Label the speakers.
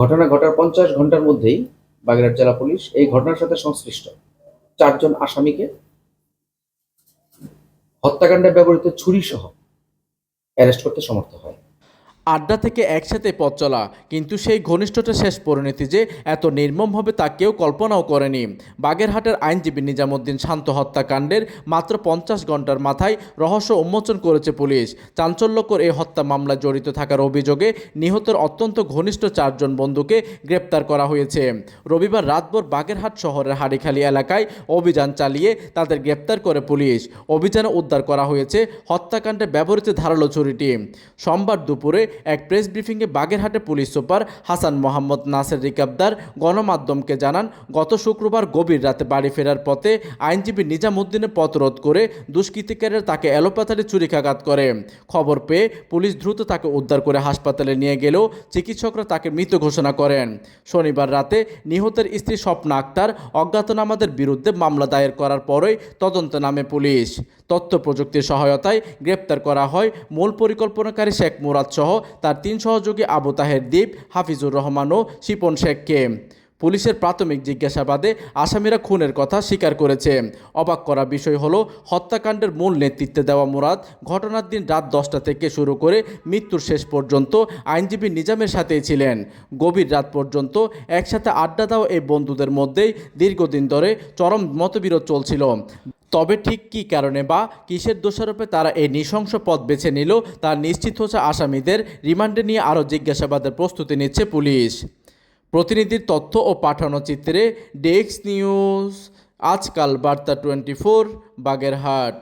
Speaker 1: ঘটনা ঘটার ৫০ ঘন্টার মধ্যেই বাগেরহাট জেলা পুলিশ এই ঘটনার সাথে সংশ্লিষ্ট ৪ জন আসামিকে হত্যাকাণ্ডে ব্যবহৃত ছুরিসহ অ্যারেস্ট করতে সমর্থ হয়।
Speaker 2: আড্ডা থেকে একসাথে পথ চলা, কিন্তু সেই ঘনিষ্ঠতার শেষ পরিণতি যে এত নির্মম হবে তা কেউ কল্পনাও করেনি। বাগেরহাটের আইনজীবী নিজামুদ্দিন শান্ত হত্যাকাণ্ডের মাত্র ৫০ ঘন্টার মাথায় রহস্য উন্মোচন করেছে পুলিশ। চাঞ্চল্যকর এই হত্যা মামলায় জড়িত থাকার অভিযোগে নিহতের অত্যন্ত ঘনিষ্ঠ ৪ জন বন্ধুকে গ্রেপ্তার করা হয়েছে। রবিবার রাতভর বাগেরহাট শহরের হাড়িখালি এলাকায় অভিযান চালিয়ে তাদের গ্রেপ্তার করে পুলিশ। অভিযানে উদ্ধার করা হয়েছে হত্যাকাণ্ডে ব্যবহৃত ধারালো ছুরিটি। সোমবার দুপুরে এক প্রেস ব্রিফিংয়ে বাগেরহাটে পুলিশ সুপার হাসান মোহাম্মদ নাসের রিকাবদার গণমাধ্যমকে জানান, গত শুক্রবার গভীর রাতে বাড়ি ফেরার পথে আইনজীবী নিজামুদ্দিনের পথ রোধ করে দুষ্কৃতিকারীরা তাকে এলোপাতাড়ি ছুরিকাঘাত করে। খবর পেয়ে পুলিশ দ্রুত তাকে উদ্ধার করে হাসপাতালে নিয়ে গেলেও চিকিৎসকরা তাকে মৃত ঘোষণা করেন। শনিবার রাতে নিহতের স্ত্রী স্বপ্না আক্তার অজ্ঞাতনামাদের বিরুদ্ধে মামলা দায়ের করার পরই তদন্তে নামে পুলিশ। তথ্য প্রযুক্তির সহায়তায় গ্রেপ্তার করা হয় মূল পরিকল্পনাকারী শেখ মুরাদ সহ তার ৩ সহযোগী আবু তাহের দ্বীপ, হাফিজুর রহমান ও শিপন শেখকে। পুলিশের প্রাথমিক জিজ্ঞাসাবাদে আসামিরা খুনের কথা স্বীকার করেছে। অবাক করা বিষয় হলো, হত্যাকাণ্ডের মূল নেতৃত্বে দেওয়া মুরাদ ঘটনার দিন রাত 10টা থেকে শুরু করে মৃত্যুর শেষ পর্যন্ত আইনজীবী নিজামের সাথেই ছিলেন। গভীর রাত পর্যন্ত একসাথে আড্ডা দেওয়া এই বন্ধুদের মধ্যেই দীর্ঘদিন ধরে চরম মতবিরোধ চলছিল। তবে ঠিক কী কারণে বা কিসের দোষারোপে তারা এই নৃশংস পথ বেছে নিল তা নিশ্চিত হচ্ছে আসামিদের রিমান্ডে নিয়ে আরও জিজ্ঞাসাবাদের প্রস্তুতি নিচ্ছে পুলিশ। প্রতিনিধির তথ্য ও পাঠানো চিত্রে ডেস্ক নিউজ, আজকাল বার্তা 24, বাগেরহাট।